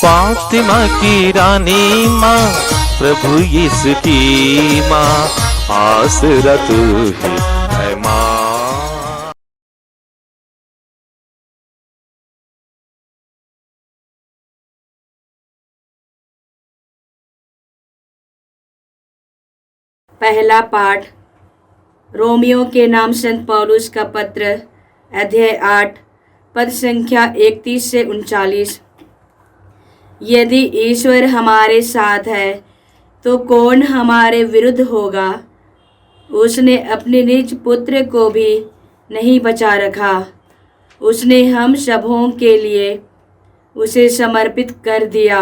फातिमा की रानी माँ, प्रभु यीशु की माँ, आसरा तू ही है माँ। पहला पाठ रोमियो के नाम संत पौलुस का पत्र, अध्याय 8, पद संख्या 31 से 39। यदि ईश्वर हमारे साथ है तो कौन हमारे विरुद्ध होगा। उसने अपने निज पुत्र को भी नहीं बचा रखा, उसने हम सबों के लिए उसे समर्पित कर दिया,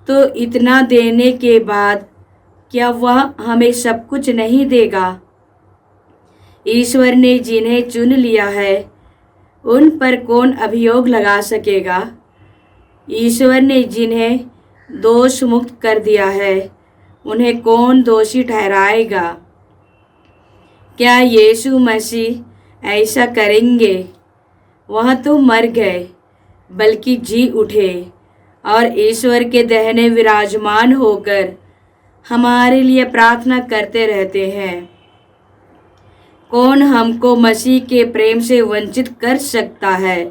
तो इतना देने के बाद क्या वह हमें सब कुछ नहीं देगा। ईश्वर ने जिन्हें चुन लिया है उन पर कौन अभियोग लगा सकेगा। ईश्वर ने जिन्हें दोष मुक्त कर दिया है उन्हें कौन दोषी ठहराएगा। क्या यीशु मसीह ऐसा करेंगे? वह तो मर गए बल्कि जी उठे और ईश्वर के दाहिने विराजमान होकर हमारे लिए प्रार्थना करते रहते हैं। कौन हमको मसीह के प्रेम से वंचित कर सकता है?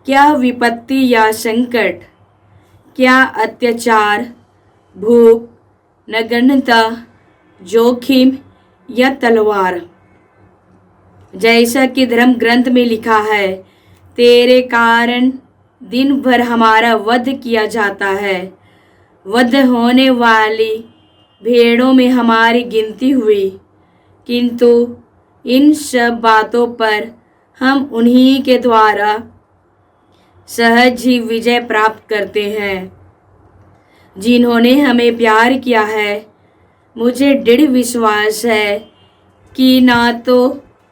क्या विपत्ति या संकट, क्या अत्याचार, भूख, नग्नता, जोखिम या तलवार? जैसा कि धर्म ग्रंथ में लिखा है, तेरे कारण दिन भर हमारा वध किया जाता है। वध होने वाली भेड़ों में हमारी गिनती हुई, किंतु इन सब बातों पर हम उन्हीं के द्वारा सहज ही विजय प्राप्त करते हैं जिन्होंने हमें प्यार किया है। मुझे दृढ़ विश्वास है कि ना तो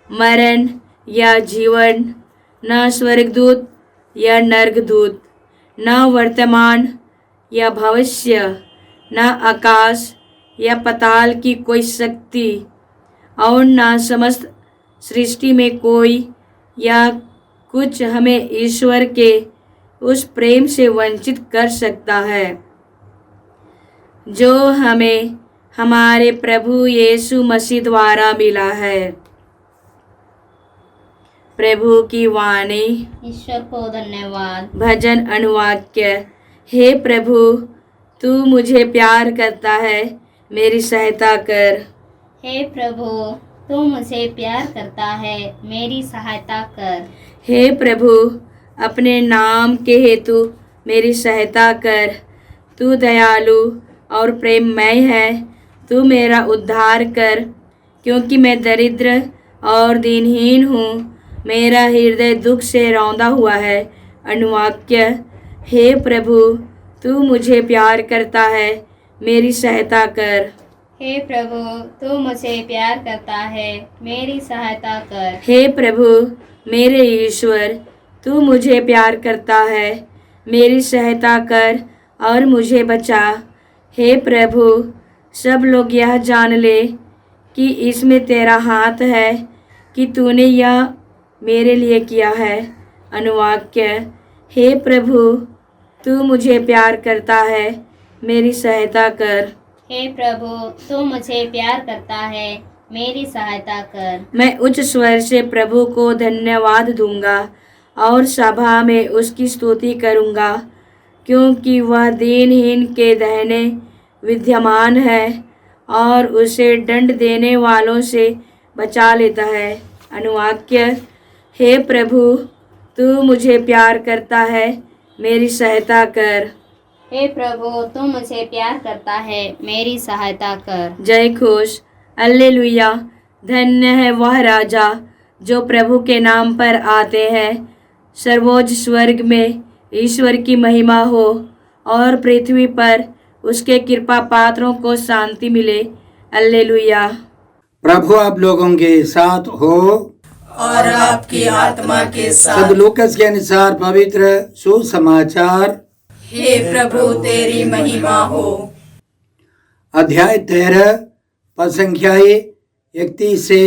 मरण या जीवन, न स्वर्गदूत या नरकदूत, न वर्तमान या भविष्य, न आकाश या पाताल की कोई शक्ति और न समस्त सृष्टि में कोई या कुछ हमें ईश्वर के उस प्रेम से वंचित कर सकता है जो हमें हमारे प्रभु यीशु मसीह द्वारा मिला है। प्रभु की वाणी। ईश्वर को धन्यवाद। भजन अनुवाक्य। हे प्रभु, तू मुझे प्यार करता है, मेरी सहायता कर। हे प्रभु, तू मुझे प्यार करता है, मेरी सहायता कर। हे प्रभु, अपने नाम के हेतु मेरी सहायता कर। तू दयालु और प्रेममय है, तू मेरा उद्धार कर, क्योंकि मैं दरिद्र और दीनहीन हूँ। मेरा हृदय दुख से रौंदा हुआ है। अनुवाक्य। हे प्रभु, तू मुझे प्यार करता है, मेरी सहायता कर। हे प्रभु, तू मुझे प्यार करता है, मेरी सहायता कर। हे प्रभु, मेरे ईश्वर, तू मुझे प्यार करता है, मेरी सहायता कर और मुझे बचा। हे प्रभु, सब लोग यह जान ले कि इसमें तेरा हाथ है, कि तूने यह मेरे लिए किया है। अनुवाक्य। हे प्रभु, तू मुझे प्यार करता है, मेरी सहायता कर। हे प्रभु, तू मुझे प्यार करता है, मेरी सहायता कर। मैं उच्च स्वर से प्रभु को धन्यवाद दूंगा और सभा में उसकी स्तुति करूंगा, क्योंकि वह दीनहीन के दाहिने विद्यमान है और उसे दंड देने वालों से बचा लेता है। अनुवाक्य। हे प्रभु, तू मुझे प्यार करता है, मेरी सहायता कर। हे प्रभु, तू मुझे प्यार करता है, मेरी सहायता कर। जय घोष। हालेलुया। धन्य है वह राजा जो प्रभु के नाम पर आते हैं। सर्वोच्च स्वर्ग में ईश्वर की महिमा हो और पृथ्वी पर उसके कृपा पात्रों को शांति मिले। हालेलुया। प्रभु आप लोगों के साथ हो और आपकी आत्मा के साथ। सद लूकस के अनुसार पवित्र सुसमाचार। हे प्रभु, तेरी महिमा हो। अध्याय 13 पद संख्या 31 से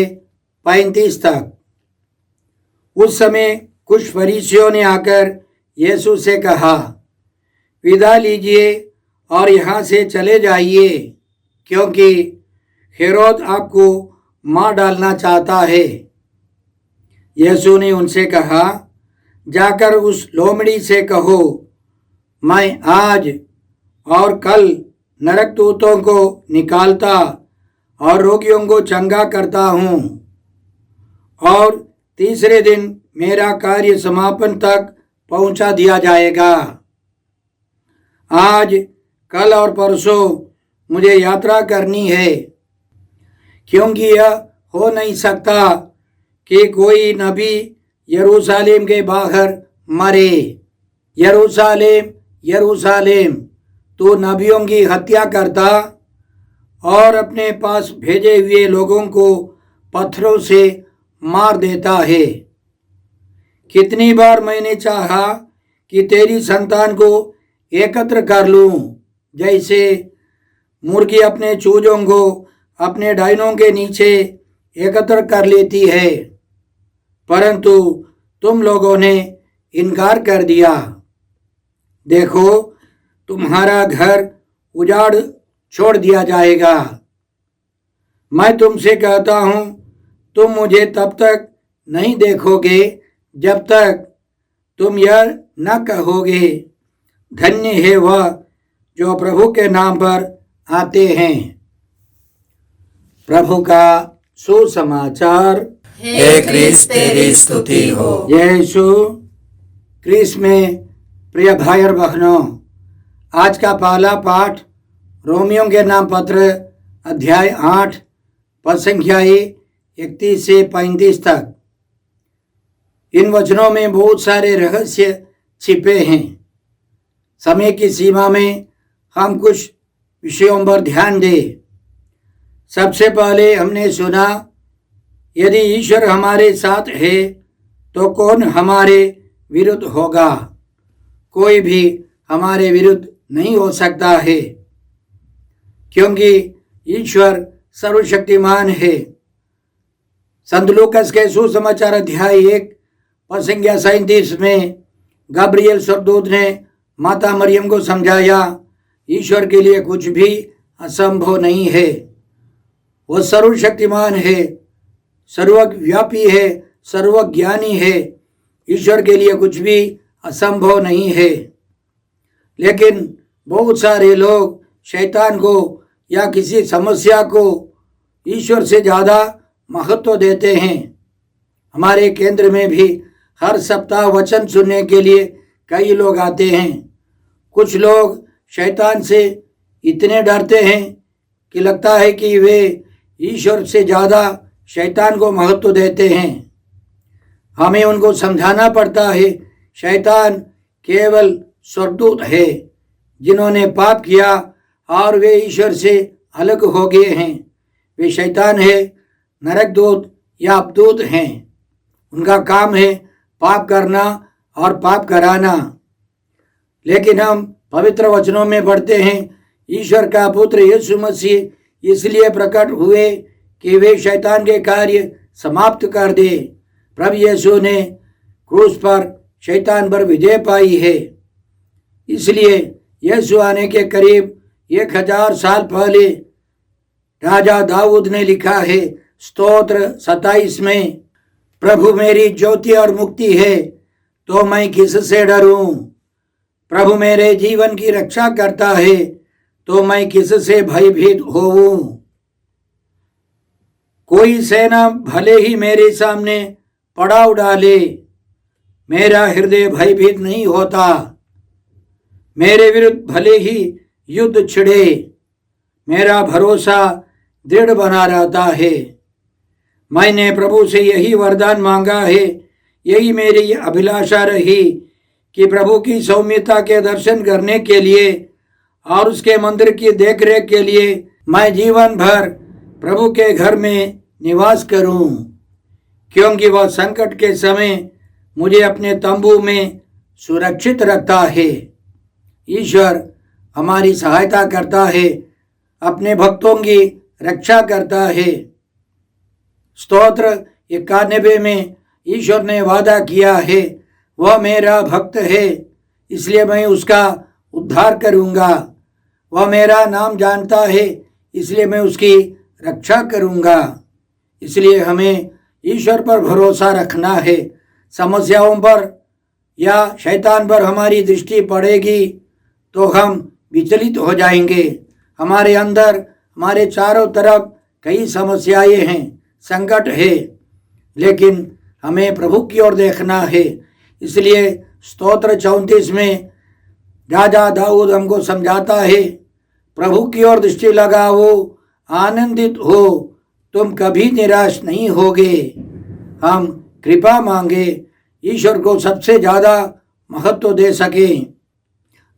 35 तक। उस समय कुछ फरीसियों ने आकर यीशु से कहा, विदा लीजिए और यहाँ से चले जाइए, क्योंकि हेरोद आपको मार डालना चाहता है। यीशु ने उनसे कहा, जाकर उस लोमड़ी से कहो, मैं आज और कल नरकदूतों को निकालता और रोगियों को चंगा करता हूँ, और तीसरे दिन मेरा कार्य समापन तक पहुँचा दिया जाएगा। आज, कल और परसों मुझे यात्रा करनी है, क्योंकि यह हो नहीं सकता कि कोई नबी यरूशलेम के बाहर मरे। यरूशलेम, यरूशलेम, तू नबियों की हत्या करता और अपने पास भेजे हुए लोगों को पत्थरों से मार देता है। कितनी बार मैंने चाहा कि तेरी संतान को एकत्र कर लूं, जैसे मुर्गी अपने चूजों को अपने डाइनों के नीचे एकत्र कर लेती है, परंतु तुम लोगों ने इनकार कर दिया। देखो, तुम्हारा घर उजाड़ छोड़ दिया जाएगा। मैं तुमसे कहता हूँ, तुम मुझे तब तक नहीं देखोगे जब तक तुम यह न कहोगे, धन्य है वह जो प्रभु के नाम पर आते हैं। प्रभु का सुसमाचार। हे क्रिस्त तेरी स्तुति हो। यीशु क्रिस्त में प्रिय भाई और बहनों, आज का पहला पाठ रोमियों के नाम पत्र अध्याय 8 पद संख्या 31 से 35 तक। इन वचनों में बहुत सारे रहस्य छिपे हैं। समय की सीमा में हम कुछ विषयों पर ध्यान दें। सबसे पहले हमने सुना, यदि ईश्वर हमारे साथ है तो कौन हमारे विरुद्ध होगा। कोई भी हमारे विरुद्ध नहीं हो सकता है, क्योंकि ईश्वर सर्वशक्तिमान है। संत लूकास के सुसमाचार अध्याय 1 पद संख्या 37 में गब्रिएल स्वर्गदूत ने माता मरियम को समझाया, ईश्वर के लिए कुछ भी असंभव नहीं है। वह सर्वशक्तिमान है, सर्वव्यापी है, सर्वज्ञानी है। ईश्वर के लिए कुछ भी असंभव नहीं है। लेकिन बहुत सारे लोग शैतान को या किसी समस्या को ईश्वर से ज़्यादा महत्व देते हैं। हमारे केंद्र में भी हर सप्ताह वचन सुनने के लिए कई लोग आते हैं। कुछ लोग शैतान से इतने डरते हैं कि लगता है कि वे ईश्वर से ज़्यादा शैतान को महत्व देते हैं। हमें उनको समझाना पड़ता है, शैतान केवल स्वर्गदूत है जिन्होंने पाप किया और वे ईश्वर से अलग हो गए हैं। वे शैतान है, नरकदूत या अपदूत हैं। उनका काम है पाप करना और पाप कराना। लेकिन हम पवित्र वचनों में पढ़ते हैं, ईश्वर का पुत्र यीशु मसीह इसलिए प्रकट हुए कि वे शैतान के कार्य समाप्त कर दे। प्रभु यीशु ने क्रूस पर शैतान पर विजय पाई है। इसलिए यीशु आने के करीब 1000 साल पहले राजा दाऊद ने लिखा है, स्तोत्र 27 में, प्रभु मेरी ज्योति और मुक्ति है, तो मैं किससे डरूं। प्रभु मेरे जीवन की रक्षा करता है, तो मैं किससे भयभीत होऊं। कोई सेना भले ही मेरे सामने पड़ाव डाले, मेरा हृदय भयभीत नहीं होता। मेरे विरुद्ध भले ही युद्ध छिड़े, मेरा भरोसा दृढ़ बना रहता है। मैंने प्रभु से यही वरदान मांगा है, यही मेरी अभिलाषा रही कि प्रभु की सौम्यता के दर्शन करने के लिए और उसके मंदिर की देखरेख के लिए मैं जीवन भर प्रभु के घर में निवास करूं, क्योंकि वह संकट के समय मुझे अपने तंबू में सुरक्षित रखता है। ईश्वर हमारी सहायता करता है, अपने भक्तों की रक्षा करता है। स्तोत्र 91 में ईश्वर ने वादा किया है, वह मेरा भक्त है, इसलिए मैं उसका उद्धार करूँगा। वह मेरा नाम जानता है, इसलिए मैं उसकी रक्षा करूँगा। इसलिए हमें ईश्वर पर भरोसा रखना है। समस्याओं पर या शैतान पर हमारी दृष्टि पड़ेगी तो हम विचलित हो जाएंगे। हमारे अंदर, हमारे चारों तरफ कई समस्याएं हैं, संकट है, लेकिन हमें प्रभु की ओर देखना है। इसलिए स्तोत्र 34 में राजा दाऊद हमको समझाता है, प्रभु की ओर दृष्टि लगाओ, आनंदित हो, तुम कभी निराश नहीं होगे। हम कृपा मांगे, ईश्वर को सबसे ज़्यादा महत्व दे सकें।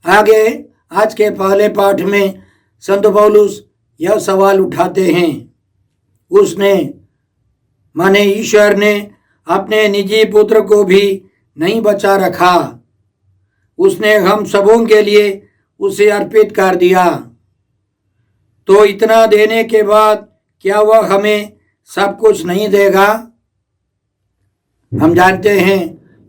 आगे आज के पहले पाठ में संत पौलुस यह सवाल उठाते हैं, उसने माने ईश्वर ने अपने निजी पुत्र को भी नहीं बचा रखा, उसने हम सबों के लिए उसे अर्पित कर दिया, तो इतना देने के बाद क्या वह हमें सब कुछ नहीं देगा? हम जानते हैं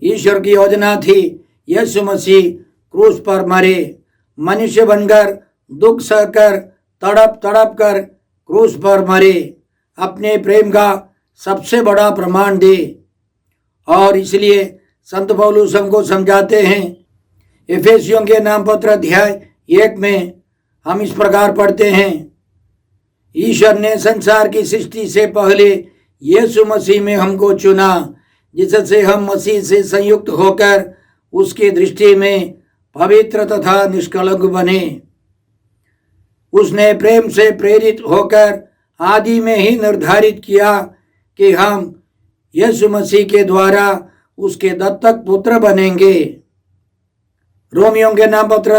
ईश्वर की योजना थी यीशु मसीह क्रूस पर मरे, मनुष्य बनकर दुख सहकर तड़प तड़प कर क्रूस पर मरे, अपने प्रेम का सबसे बड़ा प्रमाण दे। और इसलिए संत पौलुस हमको समझाते हैं, एफेसियों के नाम पत्र अध्याय 1 में हम इस प्रकार पढ़ते हैं, ईश्वर ने संसार की सृष्टि से पहले यीशु मसीह में हमको चुना, जिससे हम मसीह से संयुक्त होकर उसकी दृष्टि में पवित्र तथा निष्कलंक बने। उसने प्रेम से प्रेरित होकर आदि में ही निर्धारित किया कि हम यीशु मसीह के द्वारा उसके दत्तक पुत्र बनेंगे। रोमियों के नाम पत्र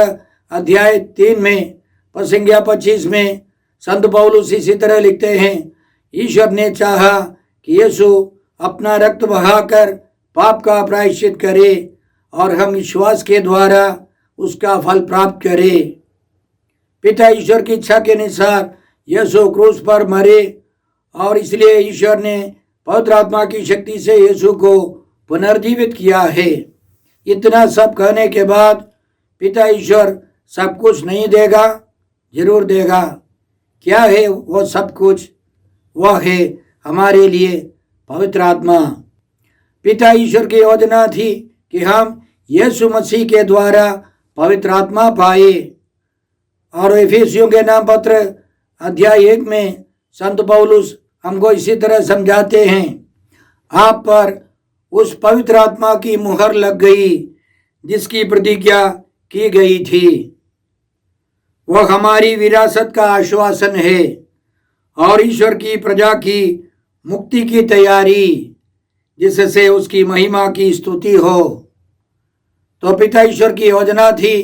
अध्याय 3 में पद संख्या 25 में संत पौलुस इसी तरह लिखते हैं, ईश्वर ने चाहा कि यीशु अपना रक्त बहाकर पाप का प्रायश्चित करे और हम विश्वास के द्वारा उसका फल प्राप्त करें। पिता ईश्वर की इच्छा के अनुसार यीशु क्रूस पर मरे और इसलिए ईश्वर ने पवित्र आत्मा की शक्ति से यीशु को पुनर्जीवित किया है। इतना सब कहने के बाद पिता ईश्वर सब कुछ नहीं देगा? जरूर देगा। क्या है वो सब कुछ? वह है हमारे लिए पवित्र आत्मा। पिता ईश्वर की योजना थी कि हम यीशु मसीह के द्वारा पवित्र आत्मा पाए। और एफेसियों के नाम पत्र अध्याय 1 में संत पौलुस हमको इसी तरह समझाते हैं, आप पर उस पवित्र आत्मा की मुहर लग गई जिसकी प्रतिज्ञा की गई थी। वह हमारी विरासत का आश्वासन है और ईश्वर की प्रजा की मुक्ति की तैयारी, जिससे उसकी महिमा की स्तुति हो। तो पिता ईश्वर की योजना थी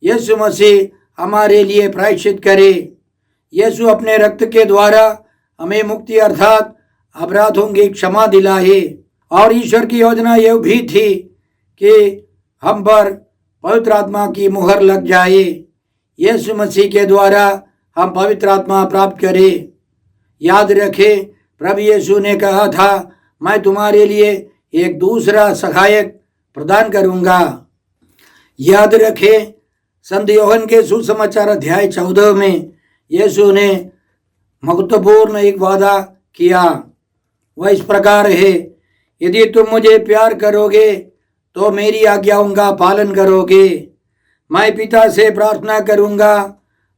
यीशु मसीह हमारे लिए प्रायश्चित करे। यीशु अपने रक्त के द्वारा हमें मुक्ति अर्थात अपराधों की क्षमा दिलाए। और ईश्वर की योजना यह भी थी कि हम पर पवित्र आत्मा की मुहर लग जाए, यीशु मसीह के द्वारा हम पवित्र आत्मा प्राप्त करें। याद रखें, प्रभु यीशु ने कहा था, मैं तुम्हारे लिए एक दूसरा सहायक प्रदान करूंगा। याद रखें, संत यूहन्ना के सुसमाचार अध्याय 14 में यीशु ने महत्वपूर्ण एक वादा किया। वह इस प्रकार है, यदि तुम मुझे प्यार करोगे तो मेरी आज्ञाओं का पालन करोगे। मैं पिता से प्रार्थना करूंगा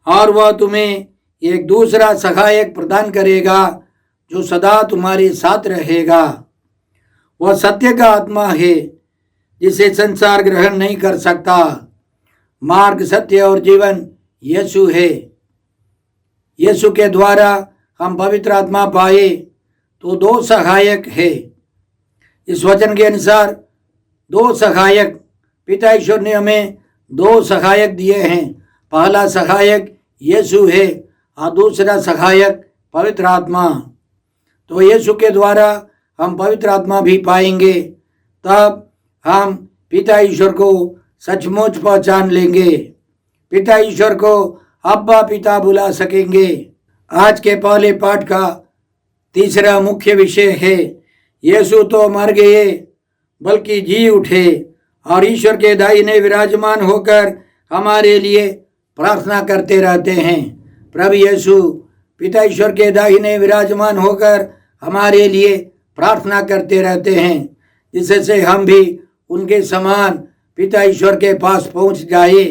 और वह तुम्हें एक दूसरा सहायक प्रदान करेगा जो सदा तुम्हारे साथ रहेगा। वह सत्य का आत्मा है जिसे संसार ग्रहण नहीं कर सकता। मार्ग, सत्य और जीवन यीशु है। यीशु के द्वारा हम पवित्र आत्मा पाए तो 2 सहायक है। इस वचन के अनुसार 2 सहायक, पिता ईश्वर ने हमें 2 सहायक दिए हैं। पहला सहायक यीशु है और दूसरा सहायक पवित्र आत्मा। तो यीशु के द्वारा हम पवित्र आत्मा भी पाएंगे, तब हम पिता ईश्वर को सचमुच पहचान लेंगे, पिता ईश्वर को अब्बा पिता बुला सकेंगे। आज के पहले पाठ का तीसरा मुख्य विषय है, यीशु तो मर गए बल्कि जी उठे और ईश्वर के दाहिने विराजमान होकर हमारे लिए प्रार्थना करते रहते हैं। प्रभु यीशु पिता ईश्वर के दाहिने विराजमान होकर हमारे लिए प्रार्थना करते रहते हैं, जिससे हम भी उनके समान पिता ईश्वर के पास पहुंच जाए।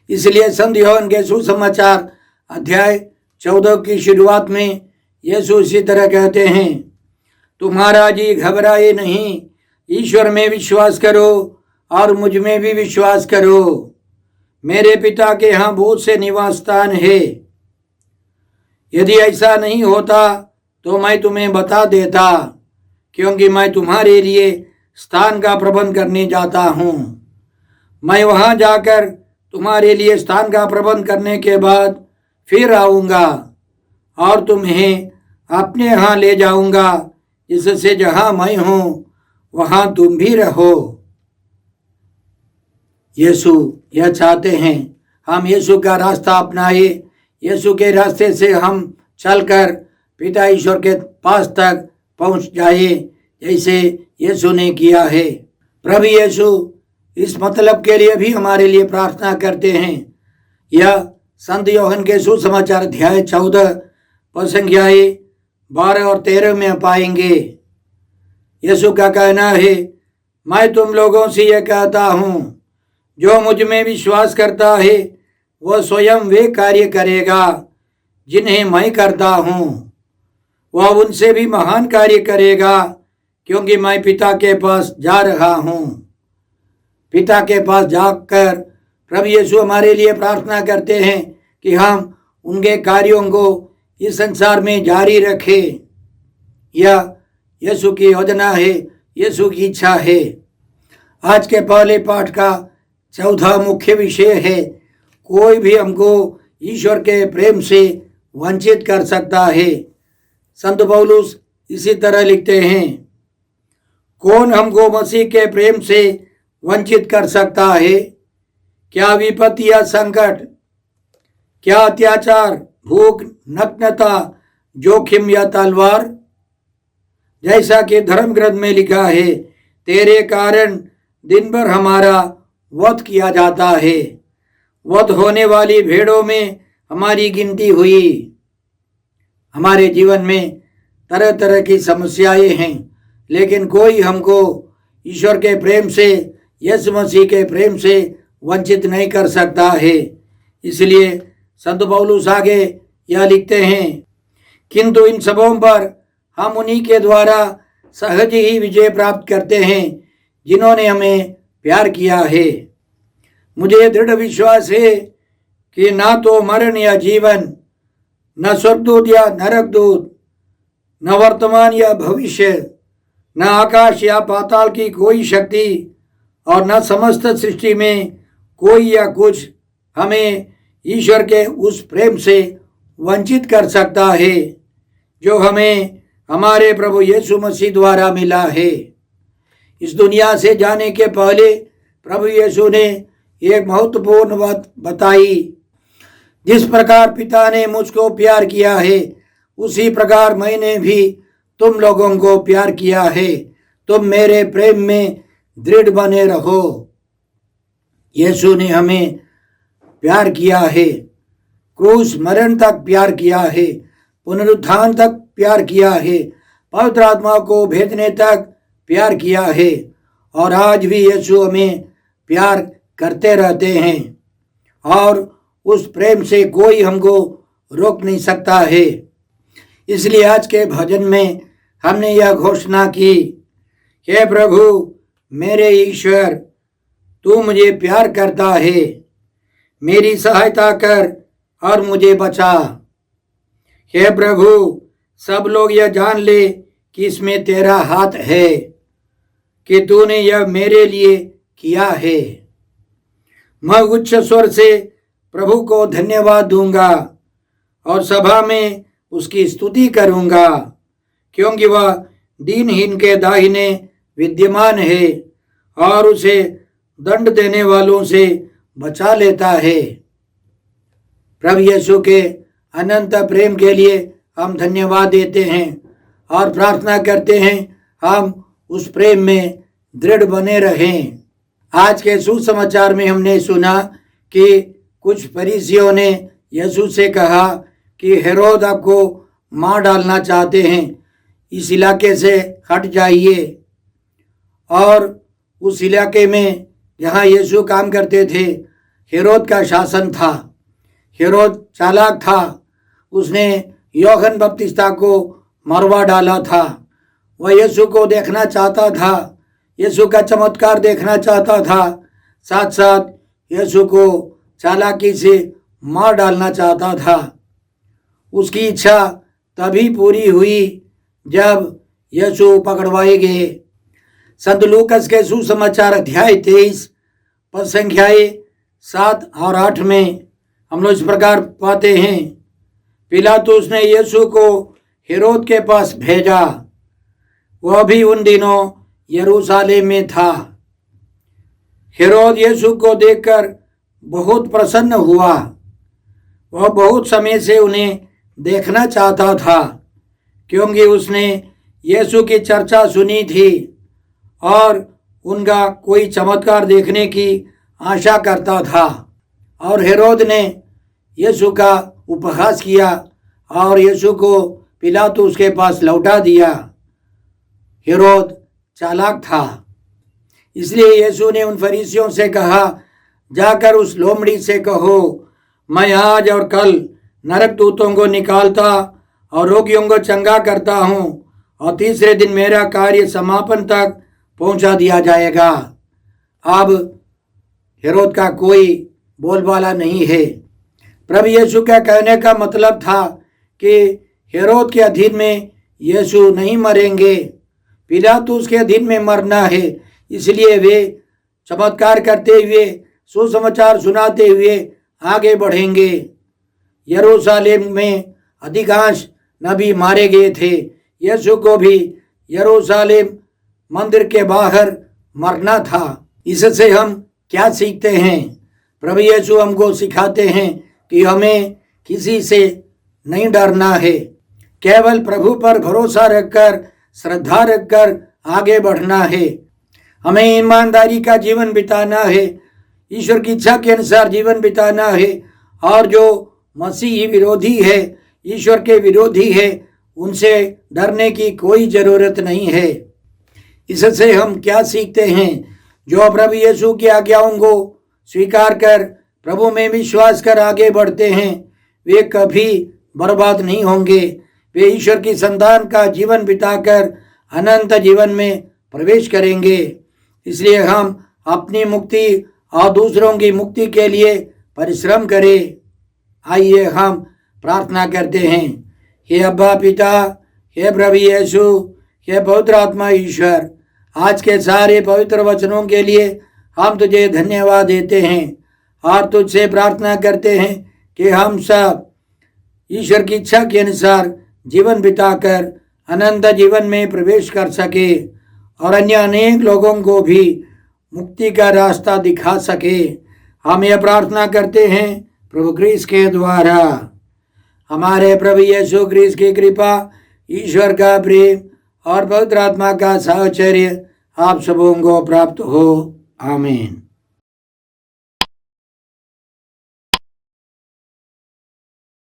इसलिए संत यूहन्ना के सुसमाचार अध्याय 14 की शुरुआत में यीशु इसी तरह कहते हैं, तुम्हारा जी घबराए नहीं, ईश्वर में विश्वास करो और मुझ में भी विश्वास करो। मेरे पिता के यहाँ बहुत से निवास स्थान है। यदि ऐसा नहीं होता तो मैं तुम्हें बता देता, क्योंकि मैं तुम्हारे लिए स्थान का प्रबंध करने जाता हूँ। मैं वहाँ जाकर तुम्हारे लिए स्थान का प्रबंध करने के बाद फिर आऊँगा और तुम्हें अपने यहाँ ले जाऊँगा, जिससे जहाँ मैं हूँ वहाँ तुम भी रहो। यीशु यह चाहते हैं हम यीशु का रास्ता अपनाए, यीशु के रास्ते से हम चलकर पिता ईश्वर के पास तक पहुंच जाए, जैसे यीशु ने किया है। प्रभु यीशु इस मतलब के लिए भी हमारे लिए प्रार्थना करते हैं। यह संत यूहन्ना के सुसमाचार अध्याय 14 पद संख्याएं 12 और 13 में पाएंगे। यीशु का कहना है, मैं तुम लोगों से यह कहता हूँ, जो मुझ में विश्वास करता है वह स्वयं वे कार्य करेगा जिन्हें मैं करता हूँ। वह उनसे भी महान कार्य करेगा, क्योंकि मैं पिता के पास जा रहा हूँ। पिता के पास जाकर प्रभु यीशु हमारे लिए प्रार्थना करते हैं कि हम उनके कार्यों को इस संसार में जारी रखें। यह यीशु की योजना है, यीशु की इच्छा है। आज के पहले पाठ का 14 मुख्य विषय है, कोई भी हमको ईश्वर के प्रेम से वंचित कर सकता है। संत पौलुस इसी तरह लिखते हैं, कौन हमको मसीह के प्रेम से वंचित कर सकता है? क्या विपत्ति या संकट, क्या अत्याचार, भूख, नग्नता, जोखिम या तलवार? जैसा कि धर्म ग्रंथ में लिखा है, तेरे कारण दिन भर हमारा वध किया जाता है। वध होने वाली भेड़ों में हमारी गिनती हुई। हमारे जीवन में तरह तरह की समस्याएं हैं, लेकिन कोई हमको ईश्वर के प्रेम से, यीशु मसीह के प्रेम से वंचित नहीं कर सकता है। इसलिए संत पौलुस आगे यह लिखते हैं, किंतु इन सबों पर हम उन्हीं के द्वारा सहज ही विजय प्राप्त करते हैं जिन्होंने हमें प्यार किया है। मुझे दृढ़ विश्वास है कि ना तो मरण या जीवन, न स्वर्गदूत या नरकदूत, न वर्तमान या भविष्य, न आकाश या पाताल की कोई शक्ति और न समस्त सृष्टि में कोई या कुछ हमें ईश्वर के उस प्रेम से वंचित कर सकता है जो हमें हमारे प्रभु यीशु मसीह द्वारा मिला है। इस दुनिया से जाने के पहले प्रभु यीशु ने एक महत्वपूर्ण बात बताई, जिस प्रकार पिता ने मुझको प्यार किया है उसी प्रकार मैंने भी तुम लोगों को प्यार किया है, तुम मेरे प्रेम में दृढ़ बने रहो। यीशु ने हमें प्यार किया है, क्रूस मरण तक प्यार किया है, पुनरुत्थान तक प्यार किया है, पवित्र आत्मा को भेजने तक प्यार किया है, और आज भी यीशु हमें प्यार करते रहते हैं और उस प्रेम से कोई हमको रोक नहीं सकता है। इसलिए आज के भजन में हमने यह घोषणा की, हे प्रभु मेरे ईश्वर, तू मुझे प्यार करता है, मेरी सहायता कर और मुझे बचा। हे प्रभु, सब लोग यह जान ले कि इसमें तेरा हाथ है, कि तूने यह मेरे लिए किया है। मैं उच्च स्वर से प्रभु को धन्यवाद दूंगा और सभा में उसकी स्तुति करूंगा, क्योंकि वह दीनहीन के दाहिने विद्यमान है और उसे दंड देने वालों से बचा लेता है। प्रभु यीशु के अनंत प्रेम के लिए हम धन्यवाद देते हैं और प्रार्थना करते हैं हम उस प्रेम में दृढ़ बने रहें। आज के सुसमाचार में हमने सुना कि कुछ फरीसियों ने यीशु से कहा कि हेरोद आपको मार डालना चाहते हैं, इस इलाके से हट जाइए। और उस इलाके में जहाँ यीशु काम करते थे हेरोद का शासन था। हेरोद चालाक था, उसने यूहन्ना बपतिस्ता को मरवा डाला था। वह यीशु को देखना चाहता था, यीशु का चमत्कार देखना चाहता था, साथ साथ यीशु को चालाकी से मार डालना चाहता था। उसकी इच्छा तभी पूरी हुई जब यीशु पकड़वाए गए। संत लूकस के सुसमाचार अध्याय 23 पद संख्याएं 7 और 8 में हम लोग इस प्रकार पाते हैं, पिलातुस ने यीशु को हेरोद के पास भेजा। वह भी उन दिनों यरूशलेम में था। हेरोद यीशु को देखकर बहुत प्रसन्न हुआ। वह बहुत समय से उन्हें देखना चाहता था, क्योंकि उसने यीशु की चर्चा सुनी थी और उनका कोई चमत्कार देखने की आशा करता था। और हेरोद ने यीशु का उपहास किया और यीशु को पिलातुस के पास लौटा दिया। हेरोद चालाक था, इसलिए यीशु ने उन फरीसियों से कहा, जाकर उस लोमड़ी से कहो, मैं आज और कल नरक दूतों को निकालता और रोगियों को चंगा करता हूँ और तीसरे दिन मेरा कार्य समापन तक पहुँचा दिया जाएगा। अब हेरोद का कोई बोलबाला नहीं है। प्रभु यीशु का कहने का मतलब था कि हेरोद के अधीन में यीशु नहीं मरेंगे, पिलातुस के अधीन में मरना है। इसलिए वे चमत्कार करते हुए, सुसमाचार सुनाते हुए आगे बढ़ेंगे। यरूशलेम में अधिकांश नबी मारे गए थे। यीशु को भी यरूशलेम मंदिर के बाहर मरना था। इससे हम क्या सीखते हैं? प्रभु यीशु हमको सिखाते हैं कि हमें किसी से नहीं डरना है, केवल प्रभु पर भरोसा रखकर, श्रद्धा रखकर आगे बढ़ना है। हमें ईमानदारी का जीवन बिताना है, ईश्वर की इच्छा के अनुसार जीवन बिताना है। और जो मसीही विरोधी है, ईश्वर के विरोधी है, उनसे डरने की कोई ज़रूरत नहीं है। इससे हम क्या सीखते हैं? जो प्रभु यीशु की आज्ञाओं को स्वीकार कर प्रभु में विश्वास कर आगे बढ़ते हैं, वे कभी बर्बाद नहीं होंगे। वे ईश्वर की संतान का जीवन बिताकर अनंत जीवन में प्रवेश करेंगे। इसलिए हम अपनी मुक्ति और दूसरों की मुक्ति के लिए परिश्रम करें। आइए हम प्रार्थना करते हैं। हे अब्बा पिता, हे प्रभु यीशु, हे पवित्र आत्मा ईश्वर, आज के सारे पवित्र वचनों के लिए हम तुझे धन्यवाद देते हैं और तुझसे प्रार्थना करते हैं कि हम सब ईश्वर की इच्छा के अनुसार जीवन बिताकर अनंत जीवन में प्रवेश कर सके और अन्य अनेक लोगों को भी मुक्ति का रास्ता दिखा सके। हम यह प्रार्थना करते हैं प्रभु क्रिस्त के द्वारा। हमारे प्रभु यीशु क्रिस्त की कृपा, ईश्वर का प्रेम और पवित्र आत्मा का साहचर्य आप सबों को प्राप्त हो। आमीन।